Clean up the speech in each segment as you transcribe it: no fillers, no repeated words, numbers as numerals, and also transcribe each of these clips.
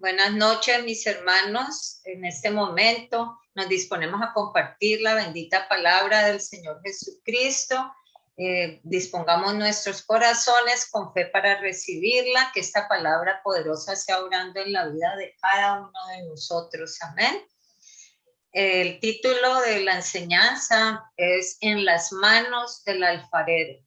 Buenas noches, mis hermanos. En este momento nos disponemos a compartir la bendita palabra del Señor Jesucristo. Dispongamos nuestros corazones con fe para recibirla, que esta palabra poderosa sea obrando en la vida de cada uno de nosotros. Amén. El título de la enseñanza es En las manos del alfarero.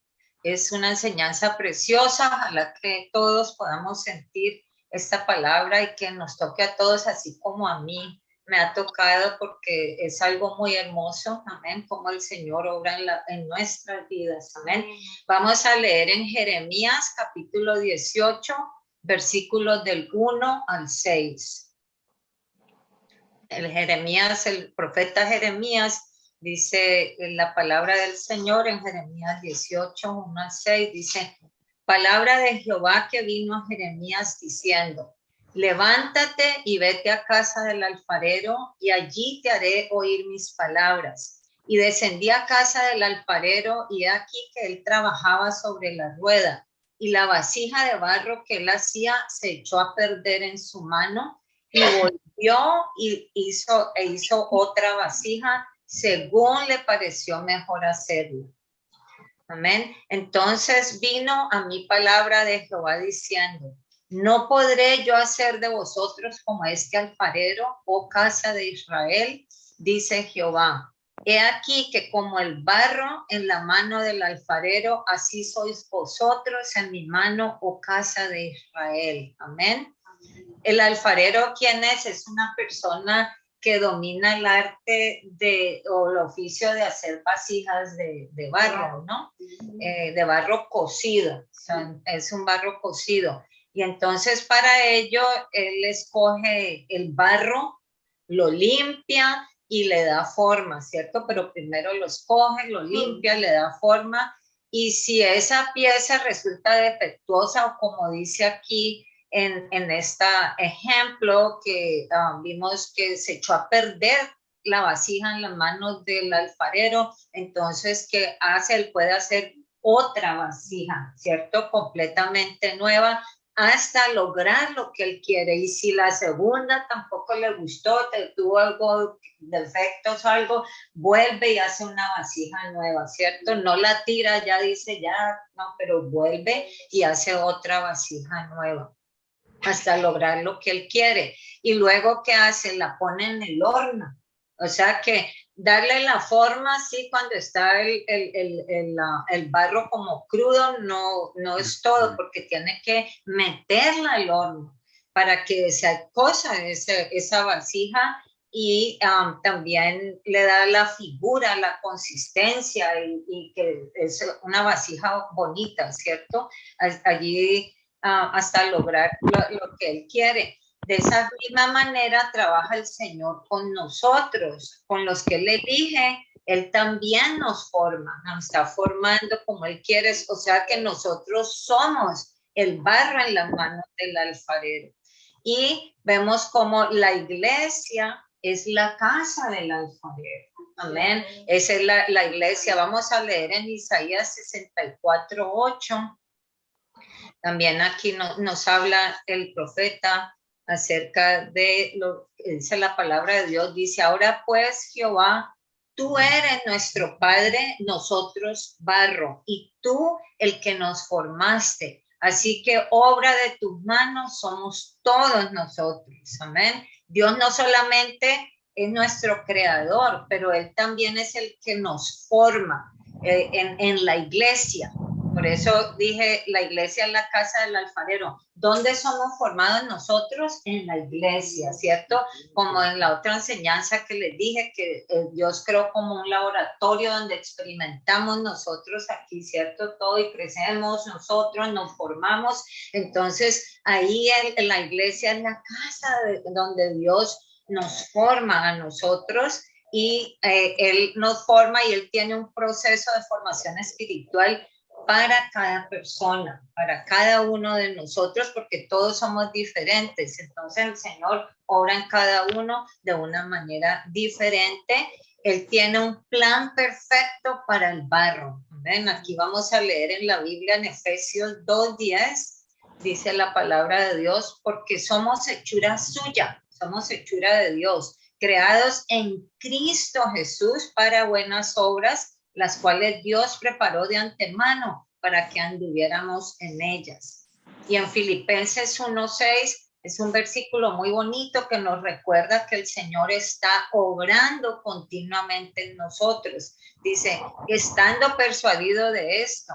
Es una enseñanza preciosa, ojalá que todos podamos sentir esta palabra y que nos toque a todos, así como a mí me ha tocado, porque es algo muy hermoso, amén, como el Señor obra en nuestras vidas, amén. Vamos a leer en Jeremías capítulo 18, versículos del 1 al 6. El profeta Jeremías dice en la palabra del Señor en Jeremías 18, 1 al 6, dice: palabra de Jehová que vino a Jeremías diciendo: levántate y vete a casa del alfarero, y allí te haré oír mis palabras. Y descendí a casa del alfarero, y aquí que él trabajaba sobre la rueda, y la vasija de barro que él hacía se echó a perder en su mano, y volvió y hizo otra vasija según le pareció mejor hacerlo. Amén. Entonces vino a mí palabra de Jehová diciendo: no podré yo hacer de vosotros como este alfarero, oh casa de Israel, dice Jehová. He aquí que como el barro en la mano del alfarero, así sois vosotros en mi mano, oh casa de Israel. Amén. El alfarero, ¿quién es? Es una persona que domina el arte o el oficio de hacer vasijas de barro, ¿no? De barro cocido, o sea, es un barro cocido. Y entonces para ello él escoge el barro, lo limpia y le da forma, ¿cierto? Pero primero lo escoge, lo limpia, le da forma. Y si esa pieza resulta defectuosa, o como dice aquí, en este ejemplo que vimos que se echó a perder la vasija en las manos del alfarero, entonces, ¿qué hace? Él puede hacer otra vasija, ¿cierto? Completamente nueva, hasta lograr lo que él quiere. Y si la segunda tampoco le gustó, tuvo algo, defectos o algo, vuelve y hace una vasija nueva, ¿cierto? No la tira, ya dice, ya, no, pero vuelve y hace otra vasija nueva hasta lograr lo que él quiere. Y luego, ¿qué hace? La pone en el horno. O sea que darle la forma, sí, cuando está el barro como crudo, no es todo, porque tiene que meterla al horno para que se cosa esa vasija, y también le da la figura, la consistencia, y que es una vasija bonita, ¿cierto? Allí hasta lograr lo que Él quiere. De esa misma manera trabaja el Señor con nosotros, con los que Él elige. Él también nos forma, nos está formando como Él quiere, o sea que nosotros somos el barro en las manos del alfarero. Y vemos como la iglesia es la casa del alfarero. Amén. Esa es la iglesia. Vamos a leer en Isaías 64, 8. También aquí nos habla el profeta acerca de lo que dice la palabra de Dios. Dice: ahora pues, Jehová, tú eres nuestro Padre, nosotros barro, y tú el que nos formaste. Así que obra de tus manos somos todos nosotros. Amén. Dios no solamente es nuestro creador, pero Él también es el que nos forma en la iglesia. Por eso dije, la iglesia es la casa del alfarero. ¿Dónde somos formados nosotros? En la iglesia, ¿cierto? Como en la otra enseñanza que les dije, que Dios creó como un laboratorio donde experimentamos nosotros aquí, ¿cierto? Todo, y crecemos nosotros, nos formamos. Entonces, ahí en la iglesia es la casa donde Dios nos forma a nosotros. Y Él nos forma, y Él tiene un proceso de formación espiritual para cada persona, para cada uno de nosotros, porque todos somos diferentes. Entonces el Señor obra en cada uno de una manera diferente. Él tiene un plan perfecto para el barro. ¿Ven? Aquí vamos a leer en la Biblia en Efesios 2:10. dice la palabra de Dios, porque somos hechura suya, somos hechura de Dios, creados en Cristo Jesús para buenas obras, las cuales Dios preparó de antemano para que anduviéramos en ellas. Y en Filipenses 1:6 es un versículo muy bonito que nos recuerda que el Señor está obrando continuamente en nosotros. Dice, estando persuadido de esto,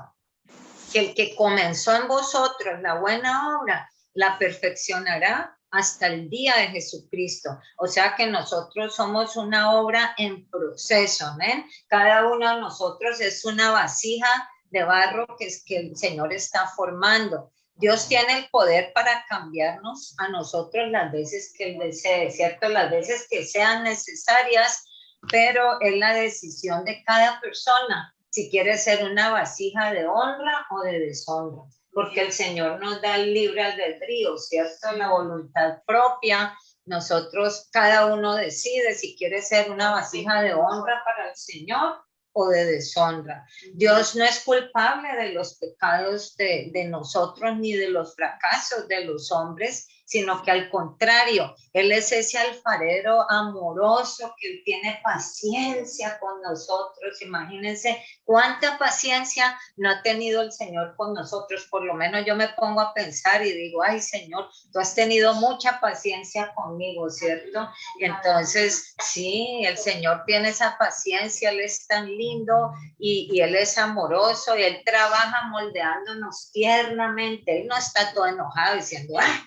que el que comenzó en vosotros la buena obra, la perfeccionará hasta el día de Jesucristo. O sea que nosotros somos una obra en proceso, ¿ven? Cada uno de nosotros es una vasija de barro que el Señor está formando. Dios tiene el poder para cambiarnos a nosotros las veces que Él desee, ¿cierto? Las veces que sean necesarias, pero es la decisión de cada persona si quiere ser una vasija de honra o de deshonra, porque el Señor nos da el libre albedrío, ¿cierto? La voluntad propia. Nosotros, cada uno decide si quiere ser una vasija de honra para el Señor o de deshonra. Dios no es culpable de los pecados de nosotros ni de los fracasos de los hombres, sino que al contrario, Él es ese alfarero amoroso que tiene paciencia con nosotros. Imagínense cuánta paciencia no ha tenido el Señor con nosotros. Por lo menos yo me pongo a pensar y digo, ay Señor, tú has tenido mucha paciencia conmigo, ¿cierto? Y entonces, sí, el Señor tiene esa paciencia, Él es tan lindo y Él es amoroso y Él trabaja moldeándonos tiernamente. Él no está todo enojado diciendo, ay,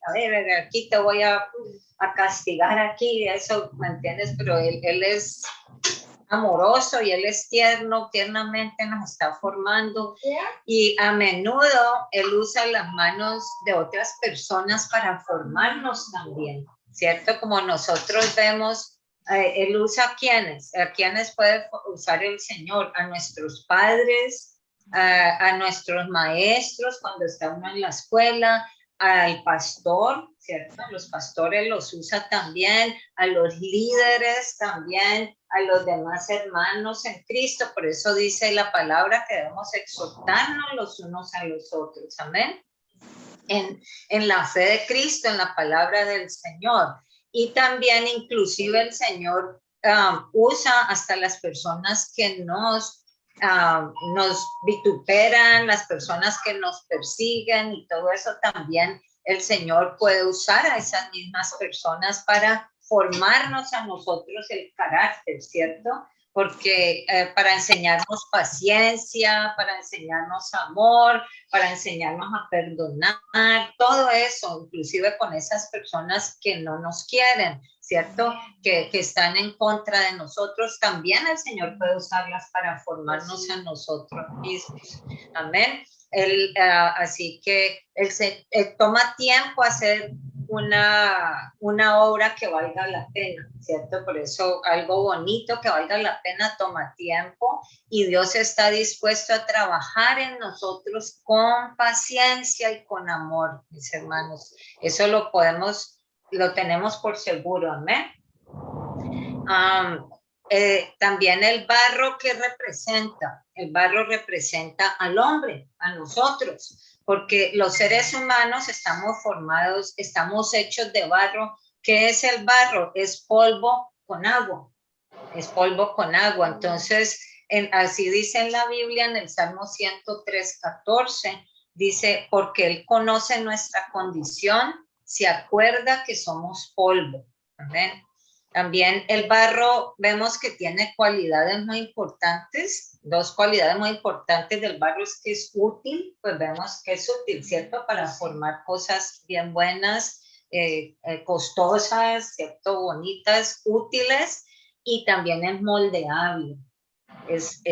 a ver, aquí te voy a castigar aquí, eso, ¿me entiendes? Pero él es amoroso y Él es tierno, tiernamente nos está formando y a menudo Él usa las manos de otras personas para formarnos también, ¿cierto? Como nosotros vemos, Él usa a quienes puede usar el Señor, a nuestros padres, a nuestros maestros cuando está uno en la escuela, al pastor, ¿cierto? Los pastores los usa también, a los líderes también, a los demás hermanos en Cristo. Por eso dice la palabra que debemos exhortarnos los unos a los otros. Amén. En la fe de Cristo, en la palabra del Señor. Y también inclusive el Señor usa hasta las personas que nos vituperan, las personas que nos persiguen y todo eso también el Señor puede usar a esas mismas personas para formarnos a nosotros el carácter, ¿cierto? Porque para enseñarnos paciencia, para enseñarnos amor, para enseñarnos a perdonar, todo eso, inclusive con esas personas que no nos quieren, ¿cierto? Que están en contra de nosotros, también el Señor puede usarlas para formarnos a nosotros mismos. Amén. Así que él toma tiempo hacer una obra que valga la pena, ¿cierto? Por eso algo bonito que valga la pena toma tiempo y Dios está dispuesto a trabajar en nosotros con paciencia y con amor, mis hermanos. Eso lo tenemos por seguro, amén. También el barro representa al hombre, a nosotros, porque los seres humanos estamos hechos de barro. ¿Qué es el barro? Es polvo con agua, es polvo con agua. Entonces, así dice en la Biblia, en el Salmo 103:14, dice, porque Él conoce nuestra condición, se acuerda que somos polvo. Amén. También el barro vemos que tiene cualidades muy importantes. Dos cualidades muy importantes del barro es que es útil, pues vemos que es útil, ¿cierto? Para formar cosas bien buenas, costosas, ¿cierto? Bonitas, útiles, y también es moldeable. Es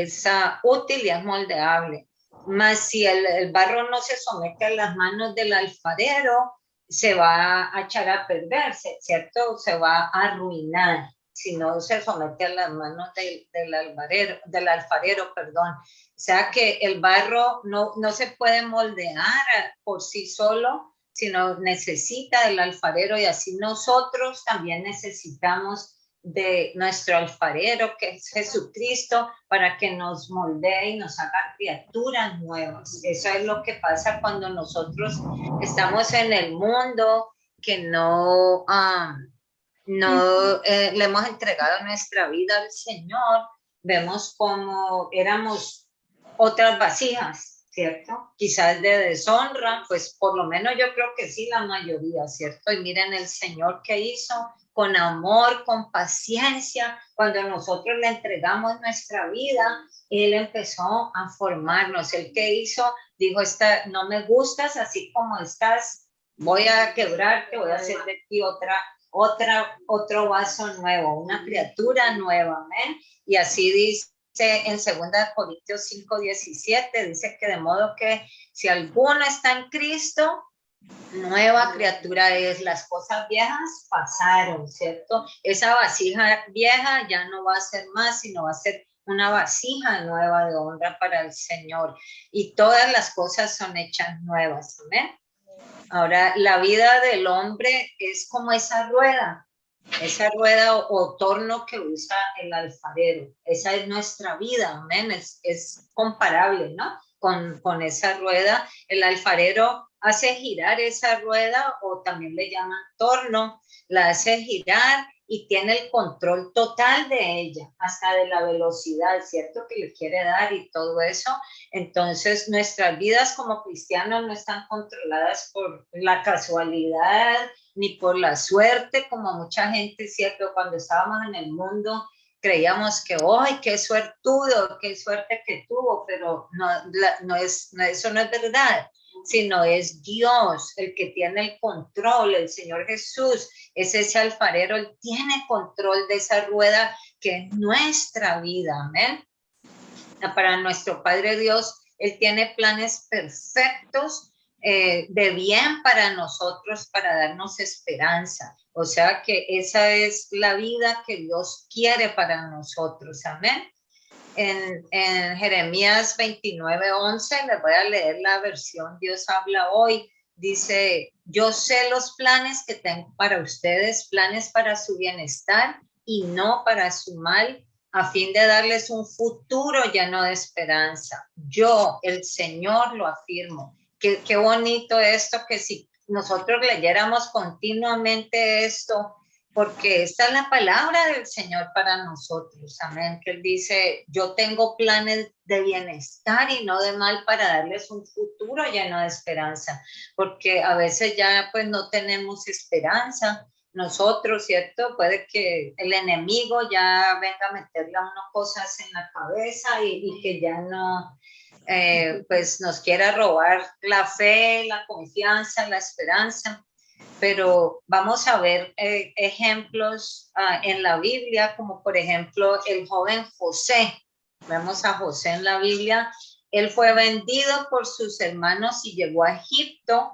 útil y es moldeable. Más si el barro no se somete a las manos del alfarero, se va a echar a perderse, ¿cierto? Se va a arruinar si no se somete a las manos del alfarero, perdón. O sea que el barro no se puede moldear por sí solo, sino necesita del alfarero y así nosotros también necesitamos de nuestro alfarero, que es Jesucristo, para que nos moldee y nos haga criaturas nuevas. Eso es lo que pasa cuando nosotros estamos en el mundo, que no le hemos entregado nuestra vida al Señor. Vemos como éramos otras vasijas, ¿cierto? Quizás de deshonra, pues por lo menos yo creo que sí, la mayoría, ¿cierto? Y miren el Señor que hizo con amor, con paciencia, cuando nosotros le entregamos nuestra vida, Él empezó a formarnos. El que hizo, dijo, no me gustas así como estás, voy a quebrarte, voy a hacer de ti otro vaso nuevo, una criatura nueva, amén. Y así dice en 2 Corintios 5:17, dice que de modo que si alguno está en Cristo, nueva criatura es, las cosas viejas pasaron, ¿cierto? Esa vasija vieja ya no va a ser más, sino va a ser una vasija nueva de honra para el Señor. Y todas las cosas son hechas nuevas, amén. Ahora, la vida del hombre es como esa rueda o torno que usa el alfarero. Esa es nuestra vida, amén. Es comparable, ¿no? Con esa rueda. El alfarero hace girar esa rueda, o también le llaman torno, la hace girar y tiene el control total de ella, hasta de la velocidad, ¿cierto? Que le quiere dar y todo eso. Entonces, nuestras vidas como cristianos no están controladas por la casualidad ni por la suerte, como mucha gente, ¿cierto? Cuando estábamos en el mundo, creíamos que, ¡ay, qué suertudo, qué suerte que tuvo! Pero eso no es verdad, sino es Dios el que tiene el control. El Señor Jesús es ese alfarero, Él tiene control de esa rueda que es nuestra vida, amén. Para nuestro Padre Dios, Él tiene planes perfectos de bien para nosotros, para darnos esperanza. O sea que esa es la vida que Dios quiere para nosotros, amén. En Jeremías 29:11, les voy a leer la versión Dios habla hoy. Dice, yo sé los planes que tengo para ustedes, planes para su bienestar y no para su mal, a fin de darles un futuro lleno de esperanza. Yo, el Señor, lo afirmo. Qué bonito esto, que si nosotros leyéramos continuamente esto, porque esta es la palabra del Señor para nosotros, amén, que Él dice, yo tengo planes de bienestar y no de mal, para darles un futuro lleno de esperanza, porque a veces ya pues no tenemos esperanza nosotros, ¿cierto? Puede que el enemigo ya venga a meterle a uno cosas en la cabeza y que ya no, pues nos quiera robar la fe, la confianza, la esperanza. Pero vamos a ver ejemplos en la Biblia, como por ejemplo el joven José. Vemos a José en la Biblia. Él fue vendido por sus hermanos y llegó a Egipto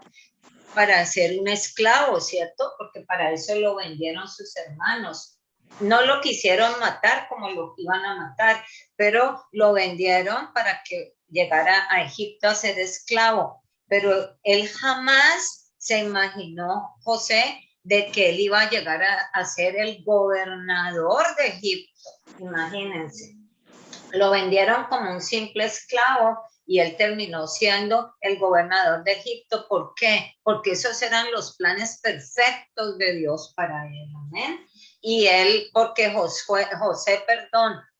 para ser un esclavo, ¿cierto? Porque para eso lo vendieron sus hermanos. No lo quisieron matar como lo iban a matar, pero lo vendieron para que llegara a Egipto a ser esclavo. Pero él jamás se imaginó, José, de que él iba a llegar a ser el gobernador de Egipto. Imagínense. Lo vendieron como un simple esclavo y él terminó siendo el gobernador de Egipto. ¿Por qué? Porque esos eran los planes perfectos de Dios para él. Amén. Y él, porque José,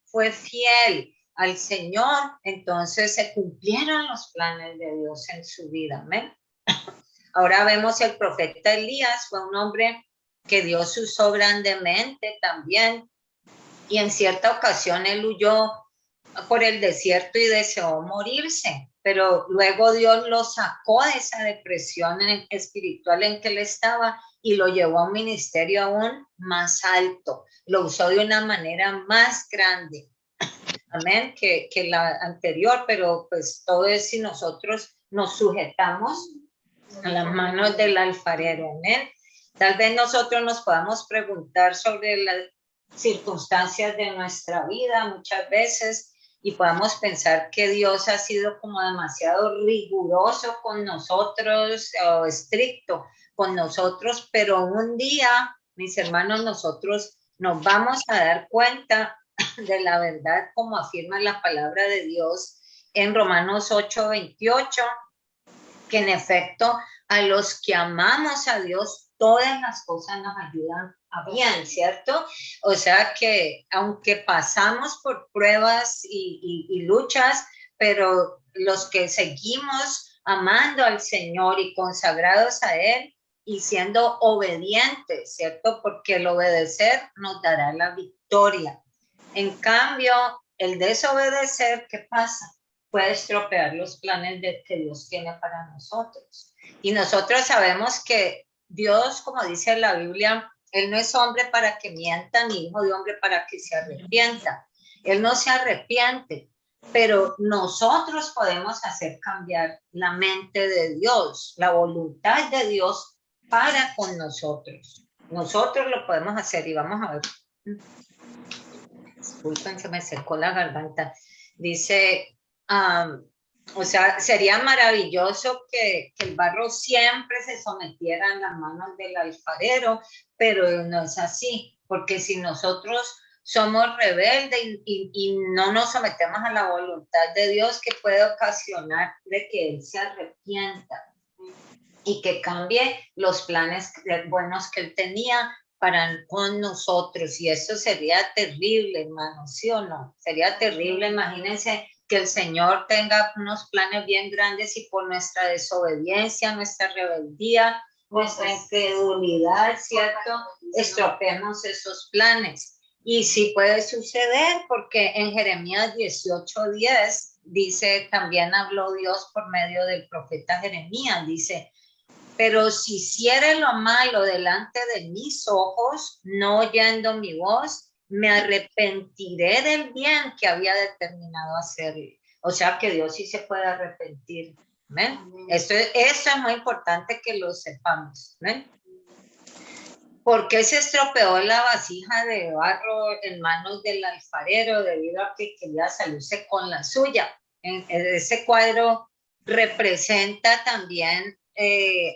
fue fiel al Señor, entonces se cumplieron los planes de Dios en su vida. Amén. Ahora vemos el profeta Elías, fue un hombre que Dios usó grandemente también, y en cierta ocasión él huyó por el desierto y deseó morirse, pero luego Dios lo sacó de esa depresión espiritual en que él estaba y lo llevó a un ministerio aún más alto, lo usó de una manera más grande, amén, que la anterior, pero pues todo es si nosotros nos sujetamos a las manos del alfarero, amén. Tal vez nosotros nos podamos preguntar sobre las circunstancias de nuestra vida muchas veces y podamos pensar que Dios ha sido como demasiado riguroso con nosotros o estricto con nosotros, pero un día, mis hermanos, nosotros nos vamos a dar cuenta de la verdad como afirma la palabra de Dios en Romanos 8:28, que en efecto a los que amamos a Dios, todas las cosas nos ayudan a bien, ¿cierto? O sea que aunque pasamos por pruebas y luchas, pero los que seguimos amando al Señor y consagrados a Él y siendo obedientes, ¿cierto? Porque el obedecer nos dará la victoria. En cambio, el desobedecer, ¿qué pasa? Puede estropear los planes que Dios tiene para nosotros. Y nosotros sabemos que Dios, como dice la Biblia, Él no es hombre para que mienta, ni hijo de hombre para que se arrepienta. Él no se arrepiente, pero nosotros podemos hacer cambiar la mente de Dios, la voluntad de Dios para con nosotros. Nosotros lo podemos hacer y vamos a ver. Disculpen, se me secó la garganta. Dice, o sea, sería maravilloso que el barro siempre se sometiera en las manos del alfarero, pero no es así, porque si nosotros somos rebeldes y no nos sometemos a la voluntad de Dios, que puede ocasionar de que Él se arrepienta y que cambie los planes buenos que Él tenía para con nosotros. Y eso sería terrible, hermano, ¿sí o no? Sería terrible, imagínense que el Señor tenga unos planes bien grandes y por nuestra desobediencia, nuestra rebeldía, nuestra incredulidad, ¿cierto? Estropeemos esos planes. Y sí puede suceder porque en Jeremías 18:10 dice, también habló Dios por medio del profeta Jeremías, dice, pero si hiciere lo malo delante de mis ojos, no oyendo mi voz, me arrepentiré del bien que había determinado hacerle. O sea que Dios sí se puede arrepentir. ¿Ven? Esto es muy importante que lo sepamos. ¿Ven? ¿Por qué se estropeó la vasija de barro en manos del alfarero debido a que quería salirse con la suya? En ese cuadro representa también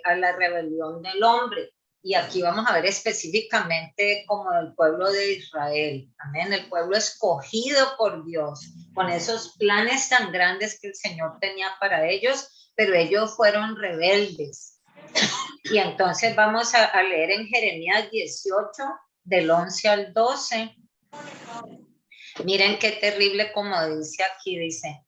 a la rebelión del hombre. Y aquí vamos a ver específicamente como el pueblo de Israel, amén, el pueblo escogido por Dios, con esos planes tan grandes que el Señor tenía para ellos, pero ellos fueron rebeldes. Y entonces vamos a leer en Jeremías 18, del 11 al 12. Miren qué terrible como dice aquí, dice,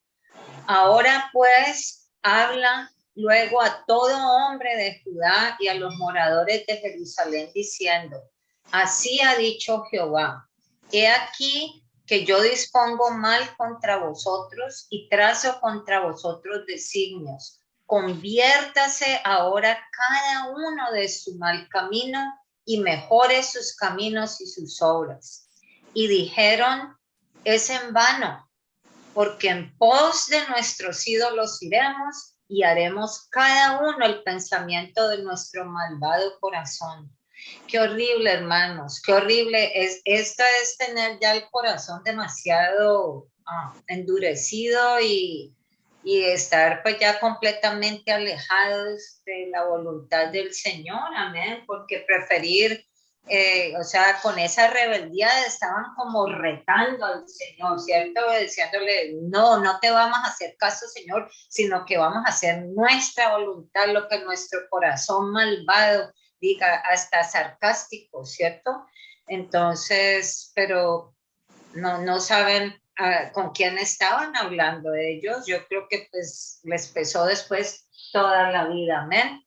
ahora pues habla luego a todo hombre de Judá y a los moradores de Jerusalén diciendo, así ha dicho Jehová, he aquí que yo dispongo mal contra vosotros y trazo contra vosotros designios. Conviértase ahora cada uno de su mal camino y mejore sus caminos y sus obras. Y dijeron, es en vano, porque en pos de nuestros ídolos iremos y haremos cada uno el pensamiento de nuestro malvado corazón. Qué horrible, hermanos, qué horrible. Esta es tener ya el corazón demasiado endurecido y estar pues ya completamente alejados de la voluntad del Señor, amén, porque preferir o sea, con esa rebeldía estaban como retando al Señor, ¿cierto? Diciéndole, no, no te vamos a hacer caso, Señor, sino que vamos a hacer nuestra voluntad, lo que nuestro corazón malvado diga, hasta sarcástico, ¿cierto? Entonces, pero no saben con quién estaban hablando ellos. Yo creo que pues les pesó después toda la vida, amén.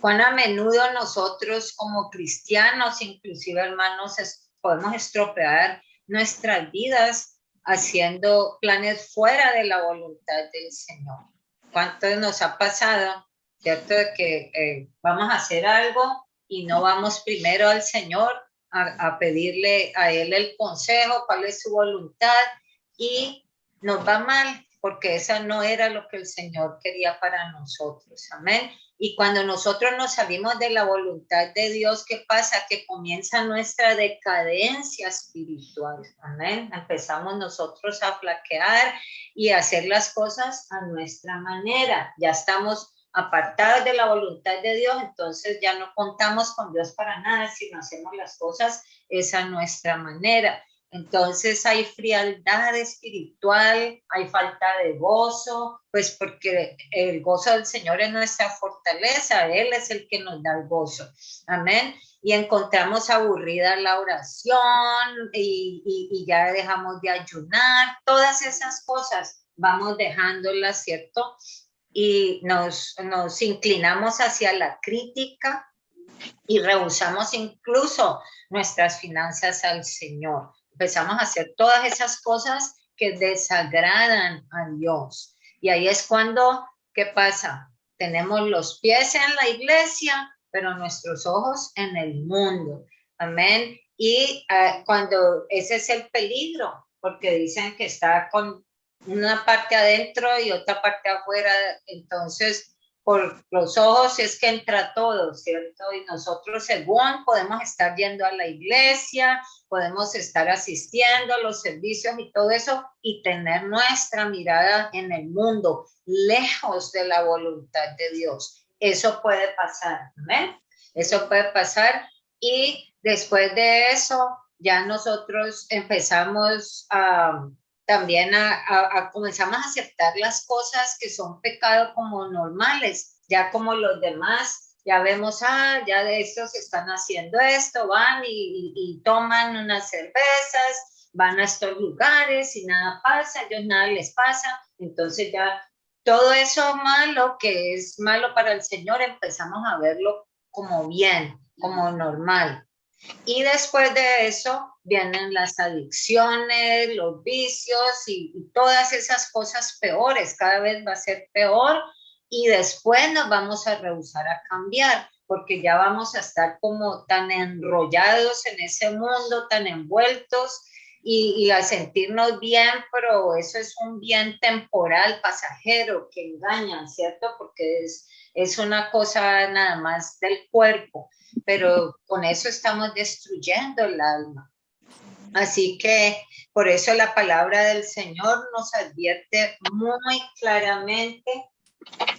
Cuán a menudo nosotros como cristianos, inclusive hermanos, podemos estropear nuestras vidas haciendo planes fuera de la voluntad del Señor. ¿Cuánto nos ha pasado, cierto, de que vamos a hacer algo y no vamos primero al Señor a pedirle a Él el consejo, cuál es su voluntad, y nos va mal porque esa no era lo que el Señor quería para nosotros? Amén. Y cuando nosotros nos salimos de la voluntad de Dios, ¿qué pasa? Que comienza nuestra decadencia espiritual. Amén. Empezamos nosotros a flaquear y a hacer las cosas a nuestra manera. Ya estamos apartados de la voluntad de Dios, entonces ya no contamos con Dios para nada, sino hacemos las cosas esa nuestra manera. Entonces hay frialdad espiritual, hay falta de gozo, pues porque el gozo del Señor es nuestra fortaleza, Él es el que nos da el gozo. Amén. Y encontramos aburrida la oración y ya dejamos de ayunar, todas esas cosas vamos dejándolas, ¿cierto? Y nos inclinamos hacia la crítica y rehusamos incluso nuestras finanzas al Señor. Empezamos a hacer todas esas cosas que desagradan a Dios. Y ahí es cuando, ¿qué pasa? Tenemos los pies en la iglesia, pero nuestros ojos en el mundo. Amén. Y cuando ese es el peligro, porque dicen que está con una parte adentro y otra parte afuera, entonces por los ojos es que entra todo, ¿cierto? Y nosotros según podemos estar yendo a la iglesia, podemos estar asistiendo a los servicios y todo eso y tener nuestra mirada en el mundo, lejos de la voluntad de Dios. Eso puede pasar, ¿ven? Eso puede pasar y después de eso ya nosotros empezamos también comenzamos a aceptar las cosas que son pecado como normales, ya como los demás, ya vemos, ya de estos están haciendo esto, van y toman unas cervezas, van a estos lugares y nada pasa, a ellos nada les pasa, entonces ya todo eso malo que es malo para el Señor empezamos a verlo como bien, como normal. Y después de eso vienen las adicciones, los vicios y todas esas cosas peores. Cada vez va a ser peor y después nos vamos a rehusar a cambiar porque ya vamos a estar como tan enrollados en ese mundo, tan envueltos y a sentirnos bien, pero eso es un bien temporal, pasajero, que engaña, ¿cierto? Porque es una cosa nada más del cuerpo, pero con eso estamos destruyendo el alma. Así que por eso la palabra del Señor nos advierte muy claramente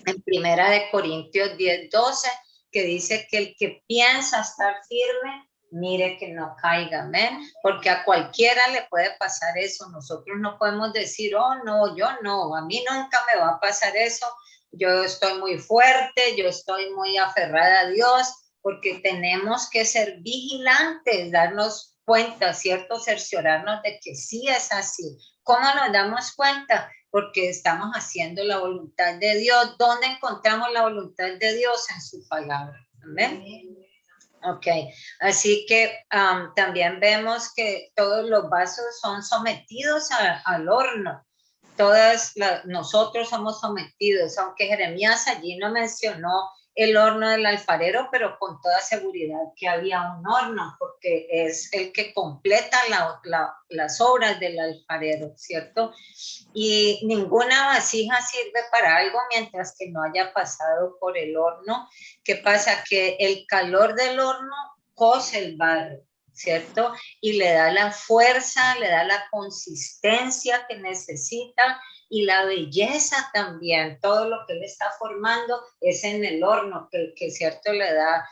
en Primera de Corintios 10:12, que dice que el que piensa estar firme, mire que no caiga, amén, porque a cualquiera le puede pasar eso. Nosotros no podemos decir, oh no, yo no, a mí nunca me va a pasar eso, yo estoy muy fuerte, yo estoy muy aferrada a Dios, porque tenemos que ser vigilantes, darnos cuenta, ¿cierto? Cerciorarnos de que sí es así. ¿Cómo nos damos cuenta? Porque estamos haciendo la voluntad de Dios. ¿Dónde encontramos la voluntad de Dios? En su palabra. ¿Amén? Ok, así que también vemos que todos los vasos son sometidos al horno. Nosotros somos sometidos, aunque Jeremías allí no mencionó el horno del alfarero, pero con toda seguridad que había un horno, porque es el que completa las obras del alfarero, ¿cierto? Y ninguna vasija sirve para algo mientras que no haya pasado por el horno. ¿Qué pasa? Que el calor del horno cose el barro, ¿cierto? Y le da la fuerza, le da la consistencia que necesita y la belleza también. Todo lo que él está formando es en el horno, que ¿cierto? Le da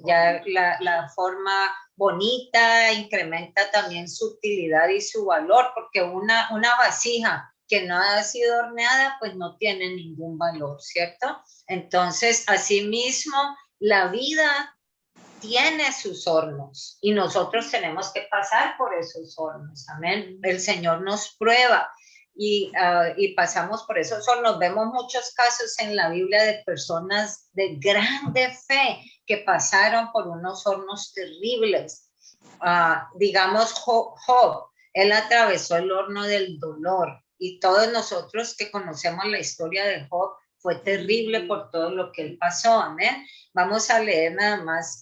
ya la forma bonita, incrementa también su utilidad y su valor, porque una vasija que no ha sido horneada, pues no tiene ningún valor, ¿cierto? Entonces, asimismo, la vida tiene sus hornos y nosotros tenemos que pasar por esos hornos, amén. El Señor nos prueba y pasamos por esos hornos. Vemos muchos casos en la Biblia de personas de grande fe que pasaron por unos hornos terribles. Digamos Job, él atravesó el horno del dolor y todos nosotros que conocemos la historia de Job, fue terrible por todo lo que él pasó, amén. Vamos a leer nada más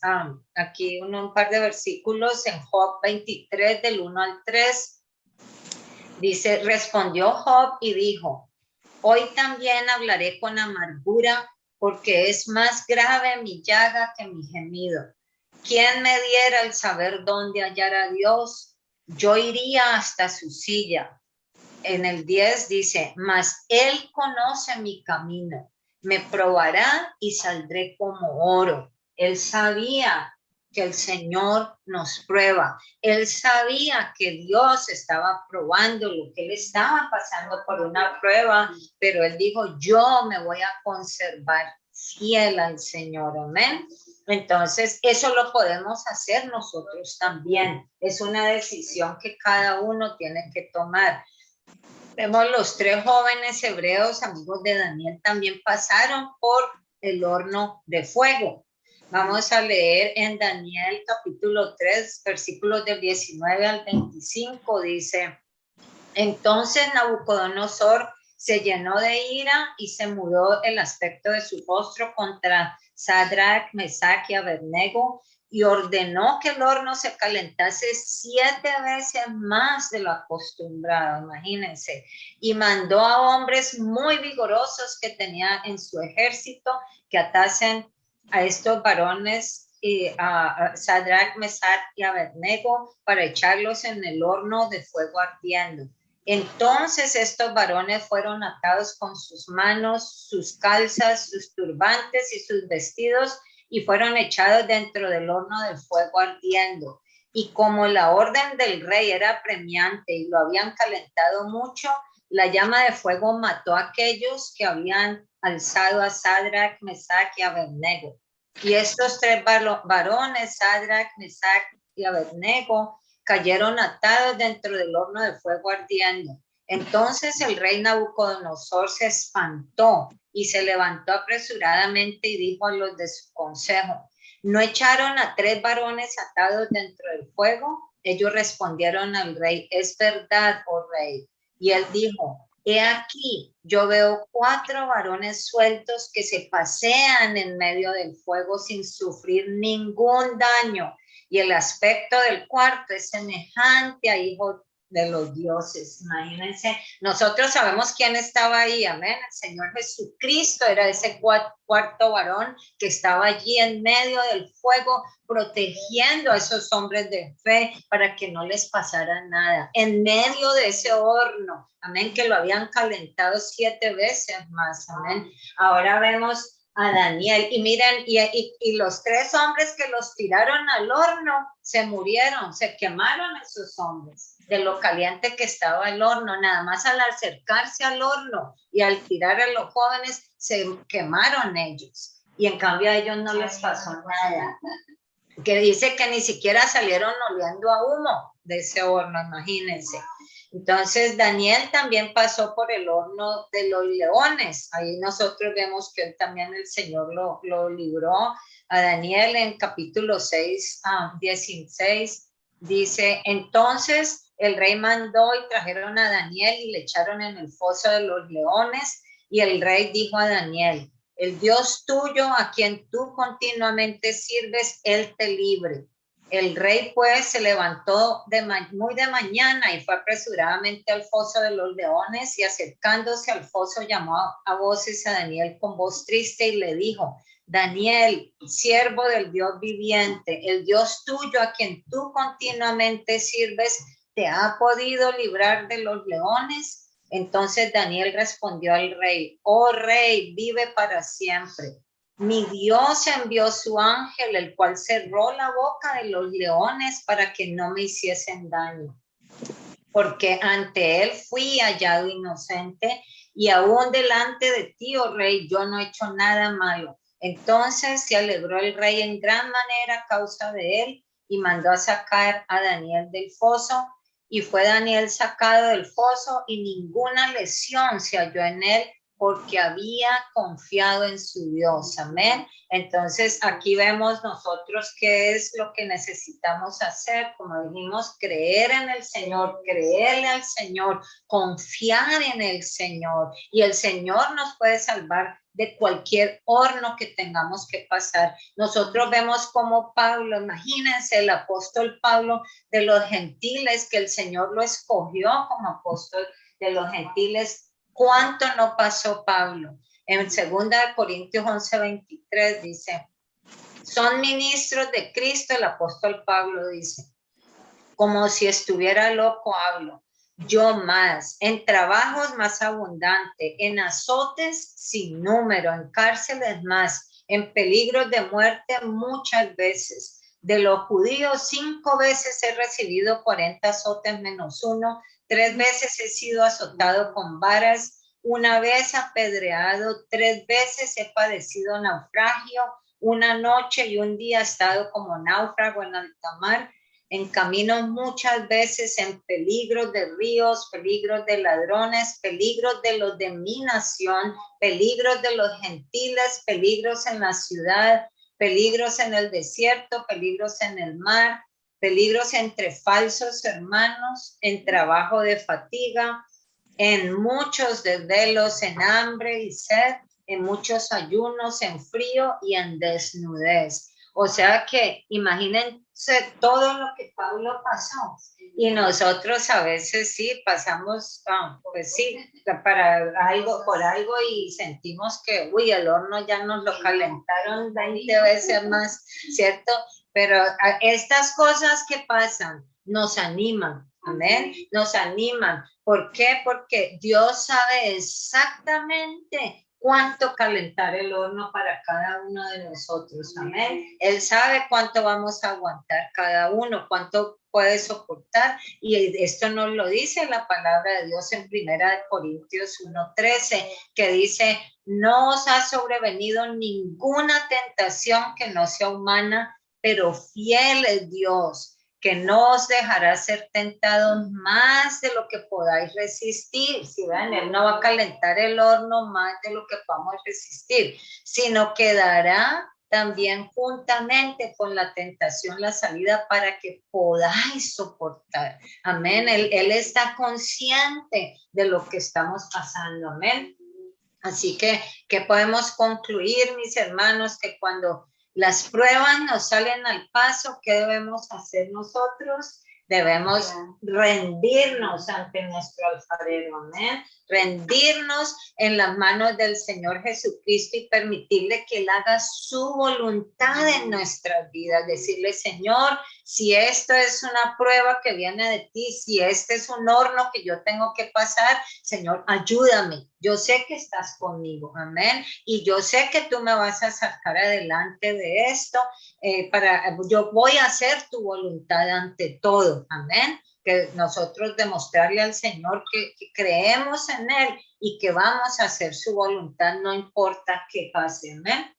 aquí un par de versículos en Job 23 del 1 al 3. Dice, respondió Job y dijo, hoy también hablaré con amargura porque es más grave mi llaga que mi gemido. ¿Quién me diera el saber dónde hallar a Dios? Yo iría hasta su silla. En el 10 dice, mas él conoce mi camino. me probará y saldré como oro. Él sabía que el Señor nos prueba. Él sabía que Dios estaba probando lo que él estaba pasando por una prueba, pero él dijo, yo me voy a conservar fiel al Señor. Amén. Entonces, eso lo podemos hacer nosotros también. Es una decisión que cada uno tiene que tomar. Vemos los tres jóvenes hebreos, amigos de Daniel, también pasaron por el horno de fuego. Vamos a leer en Daniel capítulo 3, versículos del 19 al 25, dice, entonces Nabucodonosor se llenó de ira y se mudó el aspecto de su rostro contra Sadrach, Mesach y Abednego y ordenó que el horno se calentase 7 veces más de lo acostumbrado, imagínense, y mandó a hombres muy vigorosos que tenía en su ejército que atasen a estos varones a Sadrach, Mesach y Abednego para echarlos en el horno de fuego ardiendo. Entonces estos varones fueron atados con sus manos, sus calzas, sus turbantes y sus vestidos y fueron echados dentro del horno de fuego ardiendo. Y como la orden del rey era apremiante y lo habían calentado mucho, la llama de fuego mató a aquellos que habían alzado a Sadrach, Mesach y Abednego. Y estos tres varones, Sadrach, Mesach y Abednego, cayeron atados dentro del horno de fuego ardiendo. Entonces el rey Nabucodonosor se espantó y se levantó apresuradamente y dijo a los de su consejo, ¿no echaron a 3 varones atados dentro del fuego? Ellos respondieron al rey, es verdad, oh rey. Y él dijo, he aquí, yo veo 4 varones sueltos que se pasean en medio del fuego sin sufrir ningún daño. Y el aspecto del cuarto es semejante a hijo de los dioses. Imagínense, nosotros sabemos quién estaba ahí, amén. El Señor Jesucristo era ese cuarto varón que estaba allí en medio del fuego, protegiendo a esos hombres de fe para que no les pasara nada. En medio de ese horno, amén, que lo habían calentado 7 veces más, amén. Ahora vemos a Daniel y miren, y los 3 hombres que los tiraron al horno se murieron, se quemaron esos hombres de lo caliente que estaba el horno, nada más al acercarse al horno y al tirar a los jóvenes se quemaron ellos y en cambio a ellos no les pasó nada, que dice que ni siquiera salieron oliendo a humo de ese horno, imagínense. Entonces Daniel también pasó por el horno de los leones. Ahí nosotros vemos que él también el Señor lo libró a Daniel en capítulo 6, 16. Dice, entonces el rey mandó y trajeron a Daniel y le echaron en el foso de los leones. Y el rey dijo a Daniel, el Dios tuyo a quien tú continuamente sirves, él te libre. El rey pues se levantó muy de mañana y fue apresuradamente al foso de los leones y acercándose al foso llamó a voces a Daniel con voz triste y le dijo, Daniel, siervo del Dios viviente, el Dios tuyo a quien tú continuamente sirves, ¿te ha podido librar de los leones? Entonces Daniel respondió al rey, oh rey, vive para siempre. Mi Dios envió su ángel, el cual cerró la boca de los leones para que no me hiciesen daño. Porque ante él fui hallado inocente y aún delante de ti, oh rey, yo no he hecho nada malo. Entonces se alegró el rey en gran manera a causa de él y mandó a sacar a Daniel del foso. Y fue Daniel sacado del foso y ninguna lesión se halló en él porque había confiado en su Dios. Amén. Entonces aquí vemos nosotros qué es lo que necesitamos hacer. Como dijimos, creer en el Señor, creerle al Señor, confiar en el Señor. Y el Señor nos puede salvar de cualquier horno que tengamos que pasar. Nosotros vemos como Pablo, imagínense el apóstol Pablo de los gentiles, que el Señor lo escogió como apóstol de los gentiles. ¿Cuánto no pasó Pablo? En 2 Corintios 11:23 dice, son ministros de Cristo, el apóstol Pablo dice, como si estuviera loco hablo, yo más, en trabajos más abundante, en azotes sin número, en cárceles más, en peligros de muerte muchas veces. De los judíos 5 veces he recibido 40 azotes menos uno, 3 veces he sido azotado con varas, 1 vez apedreado, 3 veces he padecido naufragio, 1 noche y 1 día he estado como náufrago en alta mar, en caminos muchas veces, en peligros de ríos, peligros de ladrones, peligros de los de mi nación, peligros de los gentiles, peligros en la ciudad, peligros en el desierto, peligros en el mar, peligros entre falsos hermanos, en trabajo de fatiga, en muchos desvelos, en hambre y sed, en muchos ayunos, en frío y en desnudez. O sea que imagínense todo lo que Pablo pasó. Y nosotros a veces sí pasamos, pues sí, para algo, por algo y sentimos que, uy, el horno ya nos lo calentaron 20 veces más, ¿cierto? Pero estas cosas que pasan nos animan, amén, nos animan. ¿Por qué? Porque Dios sabe exactamente cuánto calentar el horno para cada uno de nosotros, amén. Él sabe cuánto vamos a aguantar cada uno, cuánto puede soportar, y esto nos lo dice la palabra de Dios en 1 Corintios 1:13, que dice, no os ha sobrevenido ninguna tentación que no sea humana, pero fiel es Dios, que no os dejará ser tentados más de lo que podáis resistir. Si ven, Él no va a calentar el horno más de lo que podamos resistir, sino que dará también juntamente con la tentación la salida para que podáis soportar. Amén. Él está consciente de lo que estamos pasando. Amén. Así que, ¿qué podemos concluir, mis hermanos? Que cuando las pruebas nos salen al paso, ¿qué debemos hacer nosotros? Debemos rendirnos ante nuestro alfarero, amén. Rendirnos en las manos del Señor Jesucristo y permitirle que Él haga su voluntad en nuestras vidas. Decirle, Señor, si esto es una prueba que viene de ti, si este es un horno que yo tengo que pasar, Señor, ayúdame. Yo sé que estás conmigo, amén. Y yo sé que tú me vas a sacar adelante de esto. Yo voy a hacer tu voluntad ante todo, amén. Que nosotros demostrarle al Señor que creemos en Él y que vamos a hacer su voluntad, no importa qué pase, amén.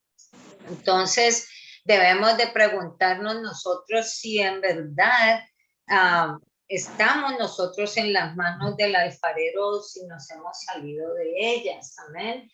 Entonces, debemos de preguntarnos nosotros si en verdad estamos nosotros en las manos del alfarero, si nos hemos salido de ellas, amén.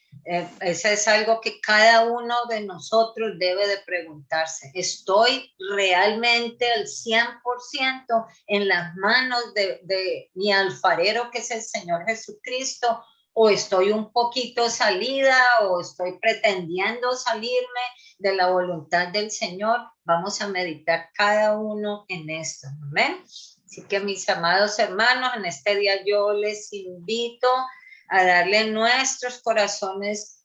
Eso es algo que cada uno de nosotros debe de preguntarse. ¿Estoy realmente al 100% en las manos de mi alfarero, que es el Señor Jesucristo? ¿O estoy un poquito salida o estoy pretendiendo salirme de la voluntad del Señor? Vamos a meditar cada uno en esto, amén. Así que mis amados hermanos, en este día yo les invito a darle nuestros corazones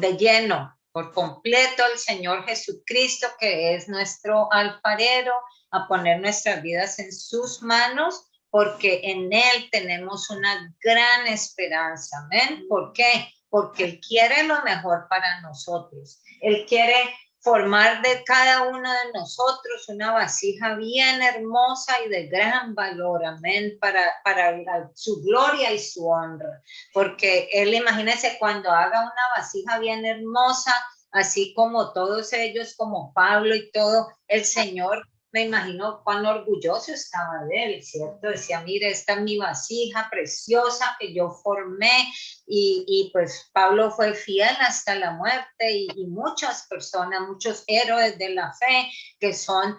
de lleno, por completo al Señor Jesucristo, que es nuestro alfarero, a poner nuestras vidas en sus manos, porque en Él tenemos una gran esperanza, amén. ¿Por qué? Porque Él quiere lo mejor para nosotros. Él quiere formar de cada uno de nosotros una vasija bien hermosa y de gran valor, amén, para su gloria y su honra. Porque Él, imagínese, cuando haga una vasija bien hermosa, así como todos ellos, como Pablo y todo, el Señor, me imagino cuán orgulloso estaba de él, ¿cierto? Decía, mire, esta es mi vasija preciosa que yo formé, y pues Pablo fue fiel hasta la muerte, y muchas personas, muchos héroes de la fe que son,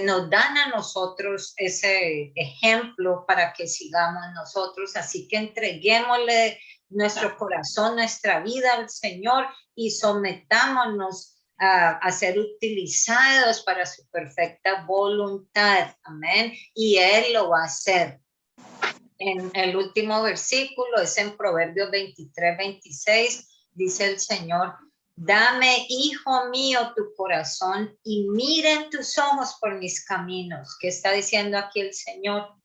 nos dan a nosotros ese ejemplo para que sigamos nosotros. Así que entreguémosle nuestro corazón, nuestra vida al Señor y sometámonos a ser utilizados para su perfecta voluntad. Amén. Y Él lo va a hacer. En el último versículo es en Proverbios 23:26, dice el Señor, dame, hijo mío, tu corazón y miren tus ojos por mis caminos. ¿Qué está diciendo aquí el Señor?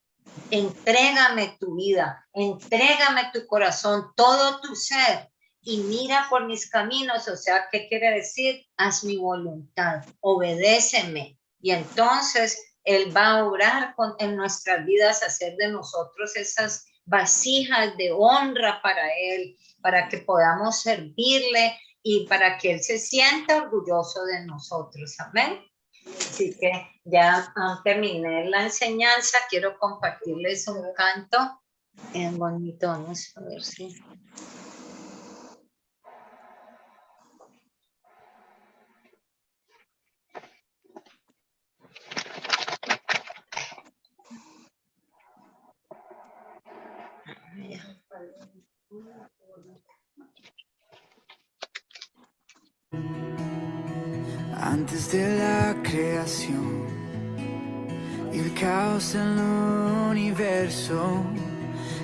Entrégame tu vida, entrégame tu corazón, todo tu ser, y mira por mis caminos. O sea, ¿qué quiere decir? Haz mi voluntad, obedéceme. Y entonces Él va a obrar en nuestras vidas, hacer de nosotros esas vasijas de honra para Él, para que podamos servirle y para que Él se sienta orgulloso de nosotros. Amén. Así que ya terminé la enseñanza. Quiero compartirles un canto en bonito. Vamos a ver si. Antes de la creación y el caos en el universo,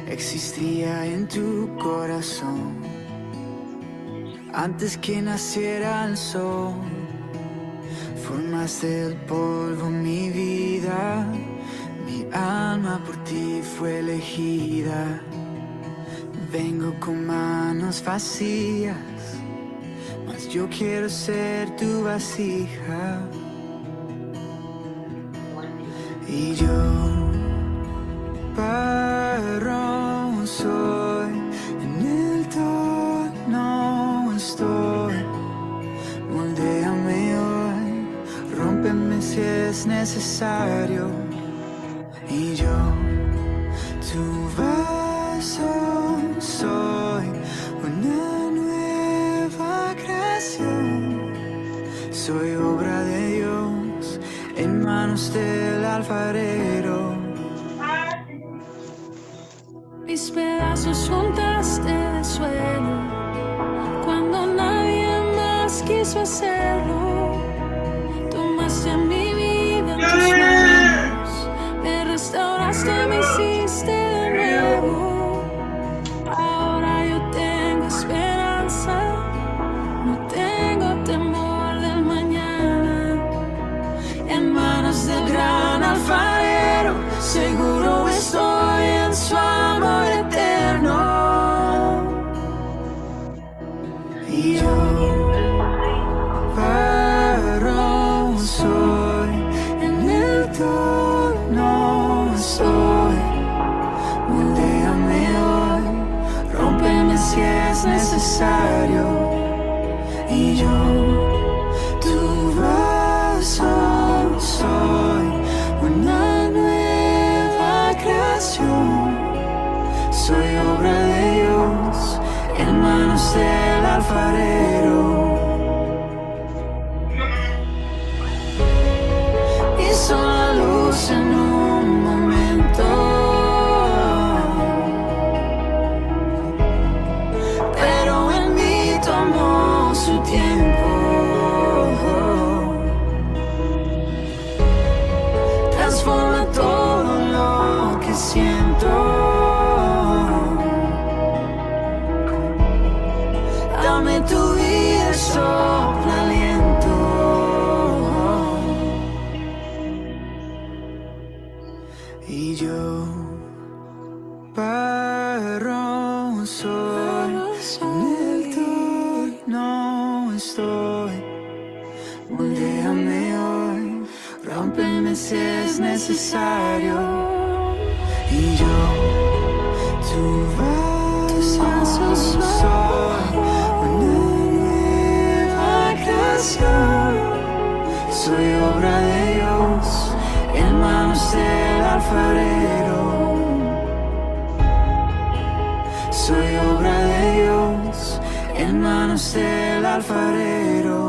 existía en tu corazón. Antes que naciera el sol, formaste el polvo mi vida. Mi alma por ti fue elegida. Vengo con manos vacías, mas yo quiero ser tu vasija. Y yo, barro soy, en el torno estoy. Moldéame hoy, rómpeme si es necesario. Y yo, tu vaso soy, una nueva creación. Soy obra de Dios en manos del alfarero. Mis pedazos juntaste de suelo cuando nadie más quiso hacerlo. Tomaste mi vida en tus manos, me restauraste, me hiciste de nuevo. Ahora yo tengo esperanza, no tengo temor del mañana. En manos del gran alfarero, seguro estoy en su amor eterno. Y yo, varón soy, en el torno soy. Moldéame hoy, rómpeme si es necesario. Y yo, tu vaso soy, una nueva creación. Soy obra de Dios en manos del alfarero. Hizo la luz en un momento, pero en mí tomó su tiempo. Transforma todo lo que siento. Dame tu vida, sopla aliento. Y yo, barro soy, en el torno estoy. Moldéame hoy, rómpeme si es necesario. Y yo, tu vaso soy, una nueva creación. Soy obra de Dios en manos del alfarero. Soy obra de Dios en manos del alfarero.